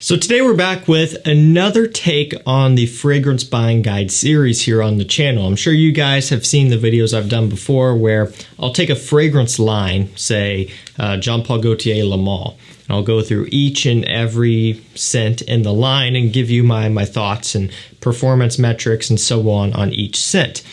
So today we're back with another take on the fragrance buying guide series here on the channel. I'm sure you guys have seen the videos I've done before where I'll take a fragrance line, say Jean Paul Gaultier Le Male, and I'll go through each and every scent in the line and give you my thoughts and performance metrics and so on each scent.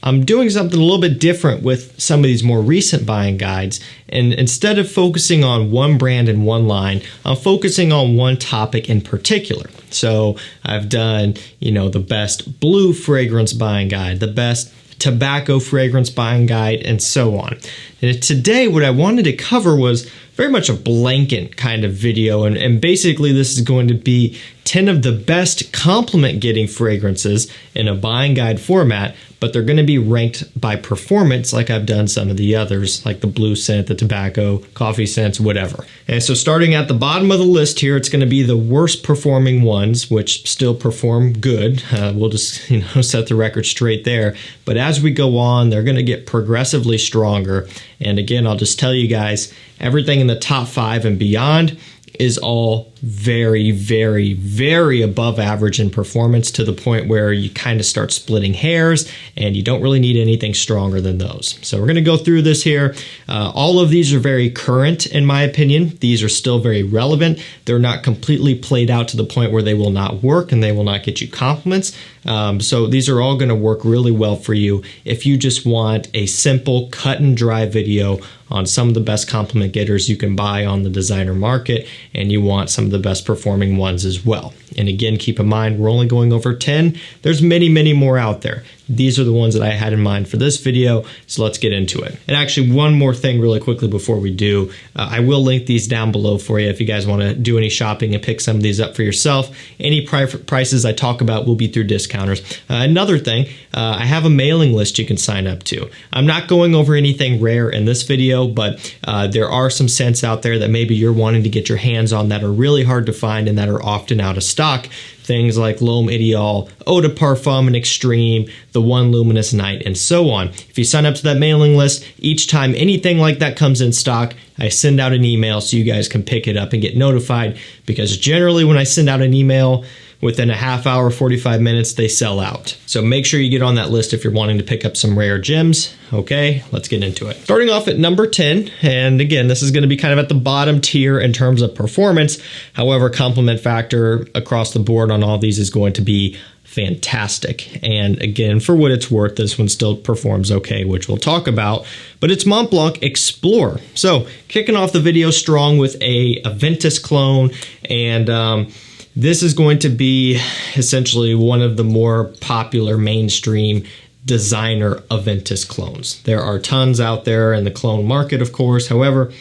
I'm doing something a little bit different with some of these more recent buying guides, and instead of focusing on one brand and one line, I'm focusing on one topic in particular. So I've done, the best blue fragrance buying guide, the best tobacco fragrance buying guide, and so on. And today what I wanted to cover was very much a blanket kind of video, and basically this is going to be 10 of the best compliment getting fragrances in a buying guide format, but they're going to be ranked by performance like I've done some of the others, like the blue scent, the tobacco, coffee scents, whatever. And so starting at the bottom of the list here, it's going to be the worst performing ones, which still perform good. We'll just set the record straight there. But as we go on, they're going to get progressively stronger. And again, I'll just tell you guys, everything in the top 5 and beyond is all very, very, very above average in performance, to the point where you kind of start splitting hairs and you don't really need anything stronger than those. So we're going to go through this here. All of these are very current in my opinion. These are still very relevant. They're not completely played out to the point where they will not work and they will not get you compliments. So these are all going to work really well for you if you just want a simple cut and dry video on some of the best compliment getters you can buy on the designer market, and you want some of the best performing ones as well. And again, keep in mind, we're only going over 10. There's many, many more out there. These are the ones that I had in mind for this video, so let's get into it. And actually, one more thing really quickly before we do, I will link these down below for you if you guys want to do any shopping and pick some of these up for yourself. Any prices I talk about will be through discounters. Another thing, I have a mailing list you can sign up to. I'm not going over anything rare in this video, but there are some scents out there that maybe you're wanting to get your hands on that are really hard to find and that are often out of stock. Things like L'Homme Ideal, Eau de Parfum and Extreme, the One Luminous Night, and so on. If you sign up to that mailing list, each time anything like that comes in stock, I send out an email so you guys can pick it up and get notified, because generally when I send out an email, within a half hour, 45 minutes, they sell out. So make sure you get on that list if you're wanting to pick up some rare gems. Okay, let's get into it. Starting off at number 10, and again, this is going to be kind of at the bottom tier in terms of performance. However, compliment factor across the board on all these is going to be fantastic. And again, for what it's worth, this one still performs okay, which we'll talk about, but it's Montblanc Explorer. So kicking off the video strong with a Aventus clone, and this is going to be essentially one of the more popular mainstream designer Aventus clones. There are tons out there in the clone market, of course. However,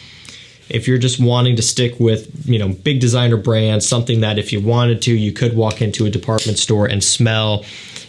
if you're just wanting to stick with, big designer brands, something that if you wanted to, you could walk into a department store and smell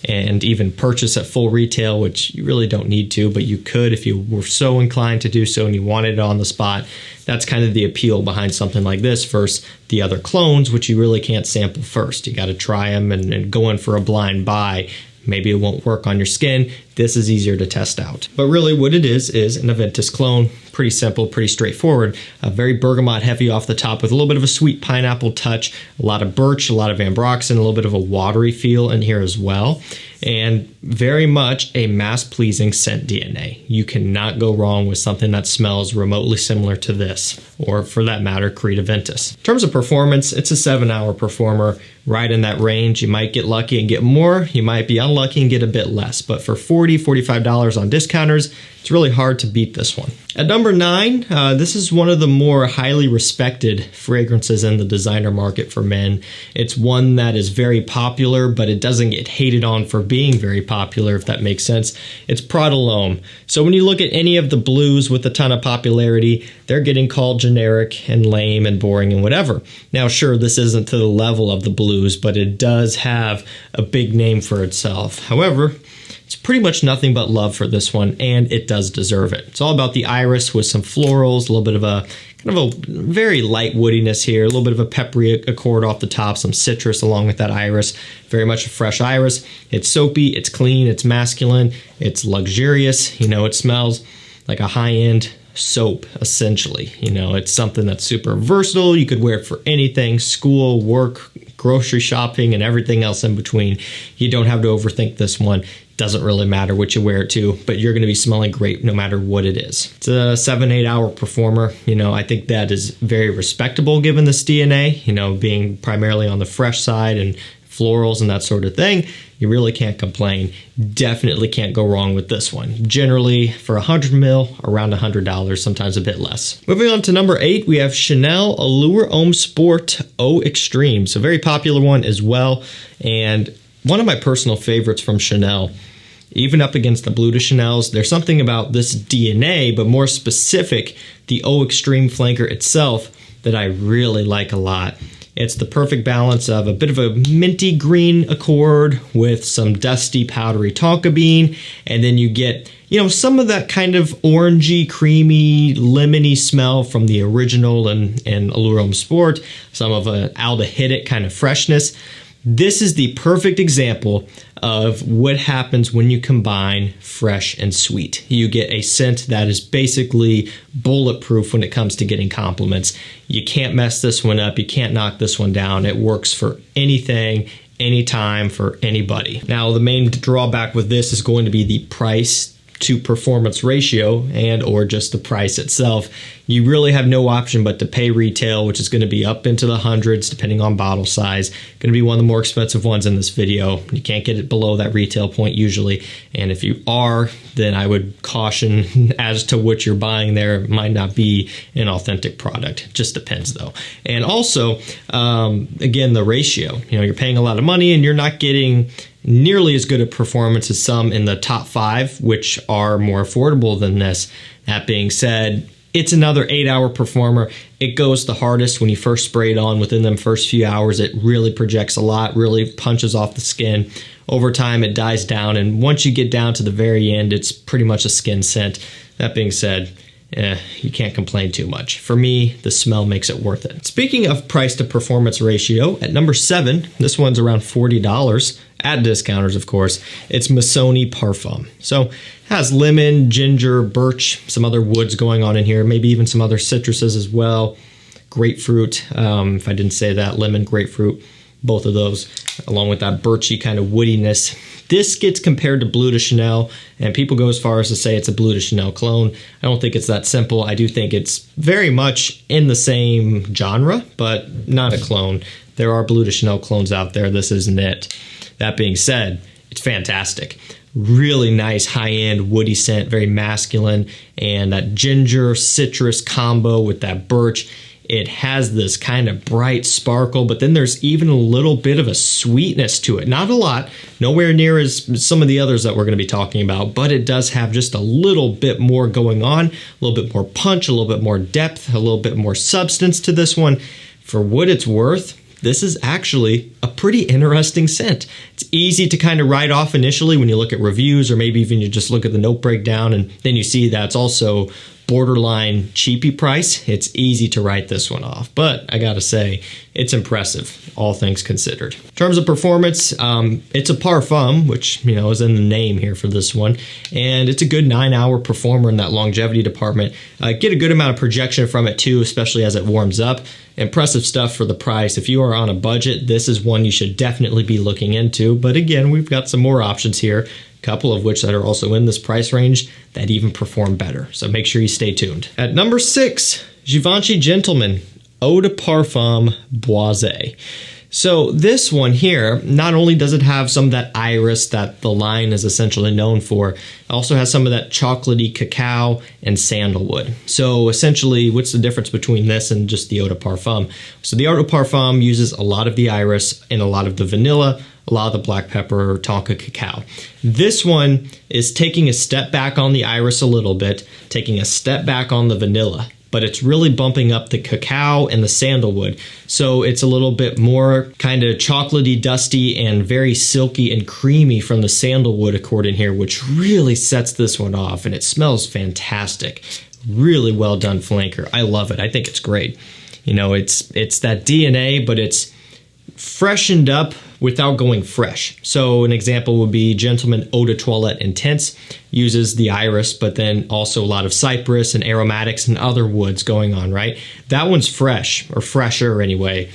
and even purchase at full retail, which you really don't need to, but you could if you were so inclined to do so and you wanted it on the spot. That's kind of the appeal behind something like this versus the other clones, which you really can't sample first. You got to try them and go in for a blind buy. Maybe it won't work on your skin. This is easier to test out. But really what it is an Aventus clone. Pretty simple, pretty straightforward. Very bergamot heavy off the top with a little bit of a sweet pineapple touch, a lot of birch, a lot of ambroxan, a little bit of a watery feel in here as well. And very much a mass-pleasing scent DNA. You cannot go wrong with something that smells remotely similar to this, or for that matter, Creed Aventus. In terms of performance, it's a 7-hour performer, right in that range. You might get lucky and get more. You might be unlucky and get a bit less. But for $40, $45 on discounters, it's really hard to beat this one. At number 9, this is one of the more highly respected fragrances in the designer market for men. It's one that is very popular, but it doesn't get hated on for being very popular, if that makes sense. It's PRADA L'Homme. So when you look at any of the blues with a ton of popularity, they're getting called generic and lame and boring and whatever. Now, sure, this isn't to the level of the blues, but it does have a big name for itself. However, it's pretty much nothing but love for this one, and it does deserve it. It's all about the iris with some florals, a little bit of a kind of a very light woodiness here, a little bit of a peppery accord off the top, some citrus along with that iris. Very much a fresh iris. It's soapy, it's clean, it's masculine, it's luxurious. It smells like a high-end soap, essentially. You know, it's something that's super versatile. You could wear it for anything, school, work, grocery shopping, and everything else in between. You don't have to overthink this one. Doesn't really matter what you wear it to, but you're going to be smelling great no matter what it is. It's a 7-8 hour performer. You know, I think that is very respectable given this DNA, you know, being primarily on the fresh side and florals and that sort of thing. You really can't complain. Definitely can't go wrong with this one. Generally, for 100 ml, around $100, sometimes a bit less. Moving on to number 8, we have Chanel Allure Homme Sport Eau Extreme. So very popular one as well, and one of my personal favorites from Chanel. Even up against the Bleu de Chanel's, there's something about this DNA, but more specific, the Eau Extreme flanker itself, that I really like a lot. It's the perfect balance of a bit of a minty green accord with some dusty, powdery tonka bean, and then you get, you know, some of that kind of orangey, creamy, lemony smell from the original and Allure Homme Sport, some of an aldehydic kind of freshness. This is the perfect example of what happens when you combine fresh and sweet. You get a scent that is basically bulletproof when it comes to getting compliments. You can't mess this one up. You can't knock this one down. It works for anything, anytime, for anybody. Now, the main drawback with this is going to be the price to performance ratio and or just the price itself. You really have no option but to pay retail, which is going to be up into the hundreds depending on bottle size. Going to be one of the more expensive ones in this video. You can't get it below that retail point usually, and if you are, then I would caution as to what you're buying there. It might not be an authentic product. It just depends though. And also, again, the ratio. You know, you're paying a lot of money and you're not getting nearly as good a performance as some in the top 5, which are more affordable than this. That being said, it's another 8-hour performer. It goes the hardest when you first spray it on. Within them first few hours, it really projects a lot, really punches off the skin. Over time, it dies down, and once you get down to the very end, it's pretty much a skin scent. That being said, you can't complain too much. For me, the smell makes it worth it. Speaking of price to performance ratio, at number 7, this one's around $40 at discounters, of course. It's MISSONI Parfum. So it has lemon, ginger, birch, some other woods going on in here, maybe even some other citruses as well. Grapefruit, if I didn't say that, lemon, grapefruit, both of those, along with that birchy kind of woodiness. This gets compared to Bleu de Chanel, and people go as far as to say it's a Bleu de Chanel clone. I don't think it's that simple. I do think it's very much in the same genre, but not a clone. There are Bleu de Chanel clones out there. This isn't it. That being said, it's fantastic. Really nice high-end woody scent, very masculine, and that ginger citrus combo with that birch. It has this kind of bright sparkle, but then there's even a little bit of a sweetness to it. Not a lot, nowhere near as some of the others that we're going to be talking about, but it does have just a little bit more going on, a little bit more punch, a little bit more depth, a little bit more substance to this one. For what it's worth, this is actually a pretty interesting scent. It's easy to kind of write off initially when you look at reviews, or maybe even you just look at the note breakdown and then you see that it's also borderline cheapy price. It's easy to write this one off, but I gotta say, it's impressive, all things considered. In terms of performance, it's a parfum, which, you know, is in the name here for this one, and it's a good 9-hour performer in that longevity department. Get a good amount of projection from it too, especially as it warms up. Impressive stuff for the price. If you are on a budget, this is one you should definitely be looking into, but again, we've got some more options here, couple of which that are also in this price range that even perform better. So make sure you stay tuned. At number 6, Givenchy Gentleman Eau de Parfum Boisee. So this one here, not only does it have some of that iris that the line is essentially known for, it also has some of that chocolatey cacao and sandalwood. So essentially, what's the difference between this and just the Eau de Parfum? So the Eau de Parfum uses a lot of the iris and a lot of the vanilla, a lot of the black pepper or tonka cacao. This one is taking a step back on the iris a little bit, taking a step back on the vanilla, but it's really bumping up the cacao and the sandalwood. So it's a little bit more kind of chocolatey, dusty, and very silky and creamy from the sandalwood accord in here, which really sets this one off, and it smells fantastic. Really well done flanker. I love it. I think it's great. You know, it's that DNA, but it's freshened up without going fresh. So an example would be Gentleman Eau de Toilette Intense, uses the iris, but then also a lot of cypress and aromatics and other woods going on, right? That one's fresh, or fresher anyway.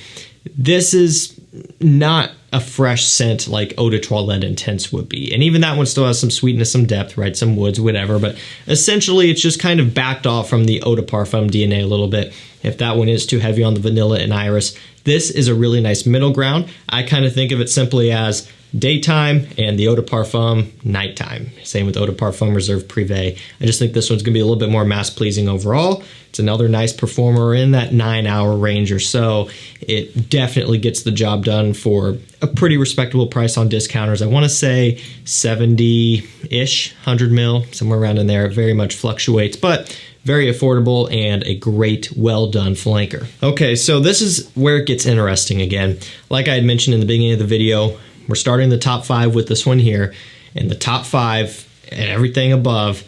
This is not a fresh scent like Eau de Toilette Intense would be. And even that one still has some sweetness, some depth, right? Some woods, whatever. But essentially, it's just kind of backed off from the Eau de Parfum DNA a little bit. If that one is too heavy on the vanilla and iris, this is a really nice middle ground. I kind of think of it simply as daytime and the Eau de Parfum nighttime. Same with Eau de Parfum Reserve Privé. I just think this one's going to be a little bit more mass-pleasing overall. It's another nice performer in that 9-hour range or so. It definitely gets the job done for a pretty respectable price on discounters. I want to say 70-ish, 100 mil, somewhere around in there. It very much fluctuates, but very affordable and a great, well-done flanker. Okay, so this is where it gets interesting again. Like I had mentioned in the beginning of the video, we're starting the top 5 with this one here, and the top 5 and everything above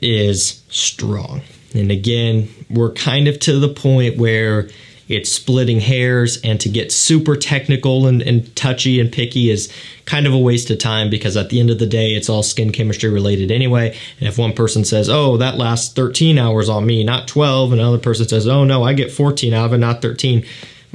is strong. And again, we're kind of to the point where it's splitting hairs, and to get super technical and touchy and picky is kind of a waste of time, because at the end of the day, it's all skin chemistry related anyway. And if one person says, oh, that lasts 13 hours on me, not 12, and another person says, oh no, I get 14 out of it, not 13.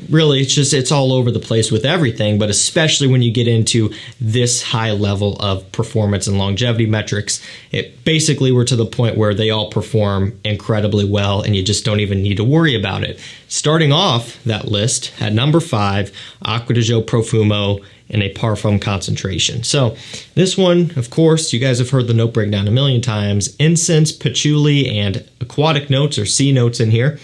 Really, it's all over the place with everything, but especially when you get into this high level of performance and longevity metrics, it basically we're to the point where they all perform incredibly well, and you just don't even need to worry about it. Starting off that list at number 5, Acqua di Gio Profumo in a Parfum concentration. So this one, of course, you guys have heard the note breakdown a million times. Incense, patchouli, and aquatic notes or sea notes in here.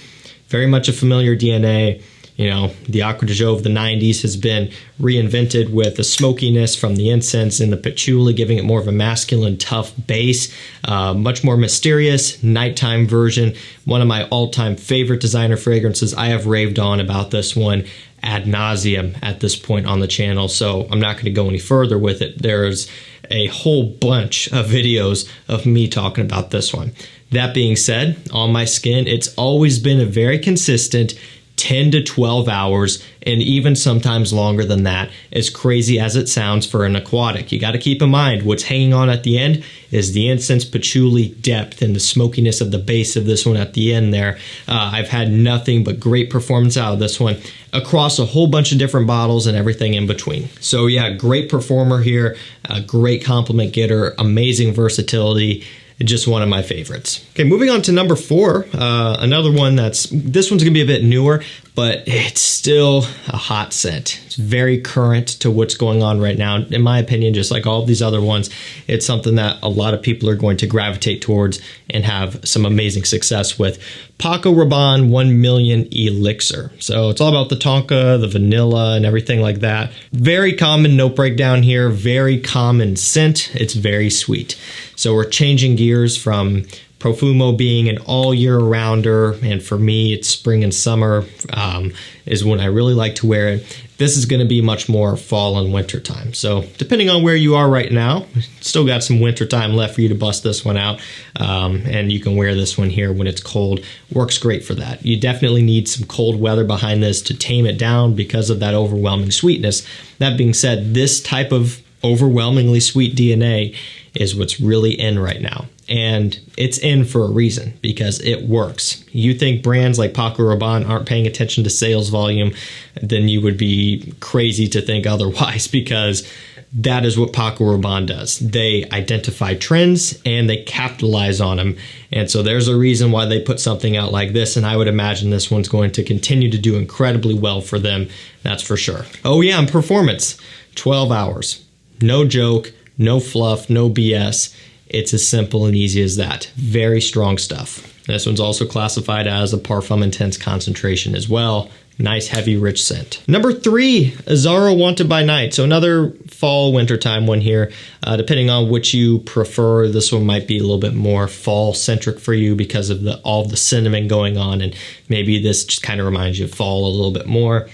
Very much a familiar DNA. You know, the Acqua di Gio of the 90s has been reinvented with the smokiness from the incense and the patchouli, giving it more of a masculine, tough base. Much more mysterious, nighttime version. One of my all-time favorite designer fragrances. I have raved on about this one ad nauseum at this point on the channel, so I'm not going to go any further with it. There's a whole bunch of videos of me talking about this one. That being said, on my skin, it's always been a very consistent 10 to 12 hours, and even sometimes longer than that, as crazy as it sounds for an aquatic. You got to keep in mind, what's hanging on at the end is the incense, patchouli depth and the smokiness of the base of this one at the end there. I've had nothing but great performance out of this one across a whole bunch of different bottles and everything in between. So yeah, great performer here, a great compliment getter, amazing versatility. Just one of my favorites. Okay, moving on to number 4, another one this one's gonna be a bit newer, but it's still a hot scent. It's very current to what's going on right now. In my opinion, just like all of these other ones, it's something that a lot of people are going to gravitate towards and have some amazing success with. PACO Rabanne 1 million Elixir. So it's all about the tonka, the vanilla, and everything like that. Very common note breakdown here, very common scent. It's very sweet. So we're changing gears from Profumo being an all-year-rounder, and for me, it's spring and summer is when I really like to wear it. This is going to be much more fall and winter time. So depending on where you are right now, still got some winter time left for you to bust this one out, and you can wear this one here when it's cold. Works great for that. You definitely need some cold weather behind this to tame it down because of that overwhelming sweetness. That being said, this type of overwhelmingly sweet DNA is what's really in right now. And it's in for a reason, because it works. You think brands like PACO Rabanne aren't paying attention to sales volume, then you would be crazy to think otherwise, because that is what PACO Rabanne does. They identify trends and they capitalize on them. And so there's a reason why they put something out like this, and I would imagine this one's going to continue to do incredibly well for them, that's for sure. Oh yeah, and performance, 12 hours. No joke, no fluff, no BS. It's as simple and easy as that. Very strong stuff. This one's also classified as a Parfum Intense concentration as well. Nice, heavy, rich scent. Number 3, AZZARO Wanted by Night. So another fall, wintertime one here. Depending on which you prefer, this one might be a little bit more fall-centric for you because of all the cinnamon going on, and maybe this just kind of reminds you of fall a little bit more.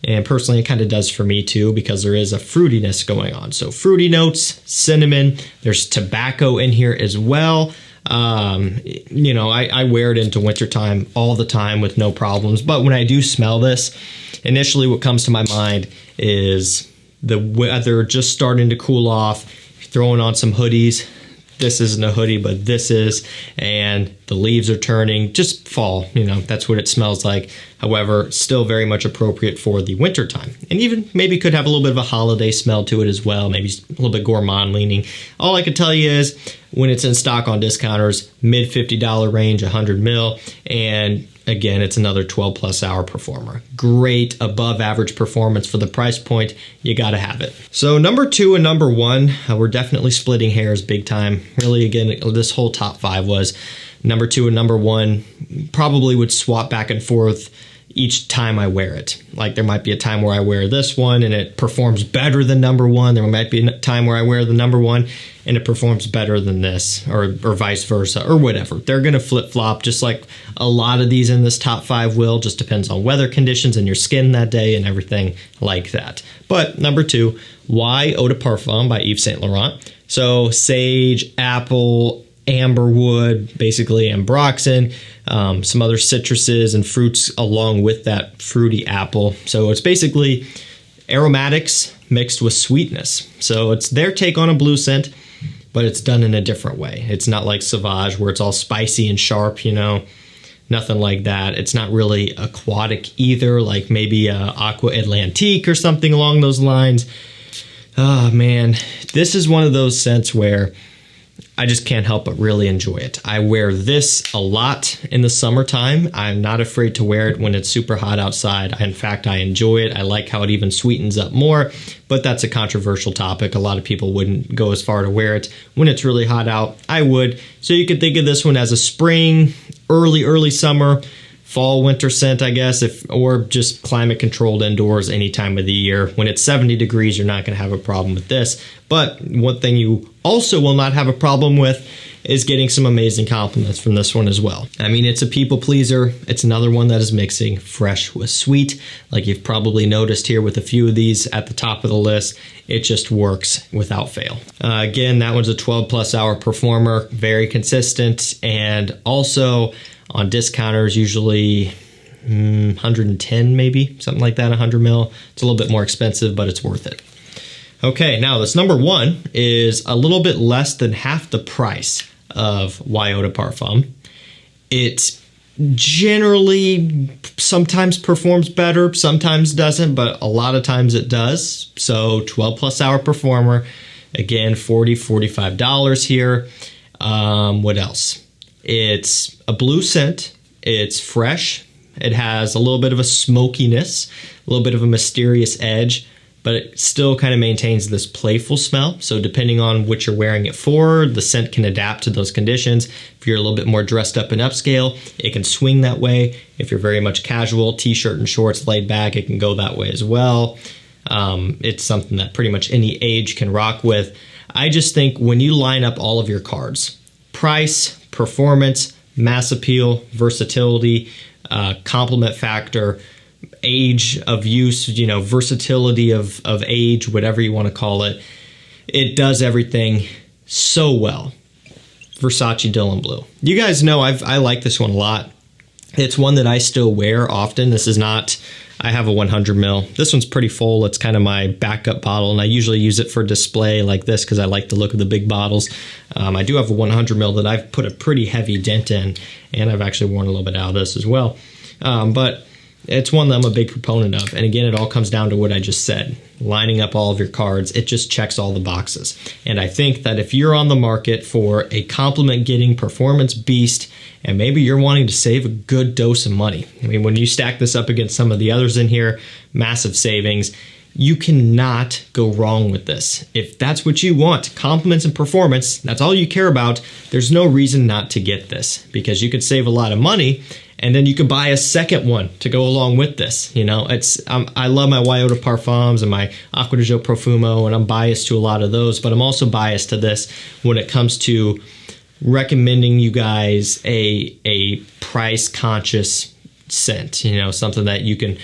And personally, it kind of does for me too, because there is a fruitiness going on. So fruity notes, cinnamon, there's tobacco in here as well. You know, I wear it into wintertime all the time with no problems. But when I do smell this, initially what comes to my mind is the weather just starting to cool off, throwing on some hoodies. This isn't a hoodie, but this is, and the leaves are turning, just fall, you know, that's what it smells like. However, still very much appropriate for the winter time, and even maybe could have a little bit of a holiday smell to it as well, maybe a little bit gourmand leaning. All I can tell you is when it's in stock on discounters, mid $50 range, 100 mil, and again, it's another 12 plus hour performer. Great above average performance for the price point. You gotta have it. So number 2 and number 1, we're definitely splitting hairs big time. Really, again, this whole top 5 was number 2 and number 1. Probably would swap back and forth each time I wear it. Like there might be a time where I wear this one and it performs better than number 1. There might be a time where I wear the number 1 and it performs better than this, or vice versa, or whatever. They're gonna flip-flop just like a lot of these in this top 5 will. Just depends on weather conditions and your skin that day and everything like that. But number 2, Why Eau de Parfum by Yves Saint Laurent. So sage, apple, amberwood, basically ambroxan, some other citruses and fruits along with that fruity apple. So it's basically aromatics mixed with sweetness. So it's their take on a blue scent, but it's done in a different way. It's not like Sauvage where it's all spicy and sharp, you know, nothing like that. It's not really aquatic either, like maybe Aqua Atlantique or something along those lines. Oh man, this is one of those scents where I just can't help but really enjoy it. I wear this a lot in the summertime. I'm not afraid to wear it when it's super hot outside. In fact, I enjoy it. I like how it even sweetens up more, but that's a controversial topic. A lot of people wouldn't go as far to wear it when it's really hot out. I would. So you could think of this one as a spring, early summer, fall, winter scent, I guess, or just climate controlled indoors any time of the year. When it's 70 degrees, you're not going to have a problem with this. But one thing you also will not have a problem with is getting some amazing compliments from this one as well. I mean, it's a people pleaser. It's another one that is mixing fresh with sweet. Like you've probably noticed here with a few of these at the top of the list, it just works without fail. Again, that one's a 12 plus hour performer, very consistent, and also on discounters, usually 110 maybe, something like that, 100 mil. It's a little bit more expensive, but it's worth it. Okay, now this number 1 is a little bit less than half the price of Why Eau de Parfum. It generally sometimes performs better, sometimes doesn't, but a lot of times it does. So 12 plus hour performer, again, $40, $45 here. What else? It's a blue scent, it's fresh, it has a little bit of a smokiness, a little bit of a mysterious edge, but it still kind of maintains this playful smell. So depending on what you're wearing it for, the scent can adapt to those conditions. If you're a little bit more dressed up and upscale, it can swing that way. If you're very much casual, t-shirt and shorts, laid back, it can go that way as well. It's something that pretty much any age can rock with. I just think when you line up all of your cards, price, performance, mass appeal, versatility, compliment factor, age of use, you know, versatility of age, whatever you want to call it, it does everything so well. Versace Dylan Blue. You guys know I like this one a lot. It's one that I still wear often. This is not, I have a 100 mil. This one's pretty full. It's kind of my backup bottle, and I usually use it for display like this because I like the look of the big bottles. I do have a 100 mil that I've put a pretty heavy dent in, and I've actually worn a little bit out of this as well. But it's one that I'm a big proponent of. And again, it all comes down to what I just said. Lining up all of your cards, it just checks all the boxes. And I think that if you're on the market for a compliment-getting performance beast, and maybe you're wanting to save a good dose of money. I mean, when you stack this up against some of the others in here, massive savings, you cannot go wrong with this. If that's what you want, compliments and performance, that's all you care about, there's no reason not to get this, because you could save a lot of money, and then you could buy a second one to go along with this. You know, I love my Why Eau de Parfums and my Acqua di Gio Profumo, and I'm biased to a lot of those, but I'm also biased to this when it comes to recommending you guys a price conscious scent, you know, something that you can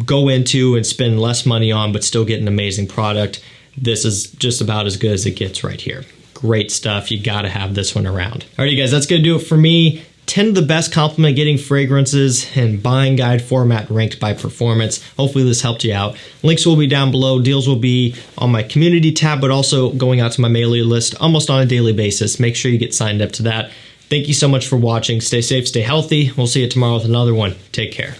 go into and spend less money on but still get an amazing product. This is just about as good as it gets right here. Great stuff. You got to have this one around. All right, you guys, that's going to do it for me. 10 of the best compliment getting fragrances in buying guide format ranked by performance. Hopefully this helped you out. Links will be down below. Deals will be on my community tab, but also going out to my mailing list almost on a daily basis. Make sure you get signed up to that. Thank you so much for watching. Stay safe, stay healthy. We'll see you tomorrow with another one. Take care.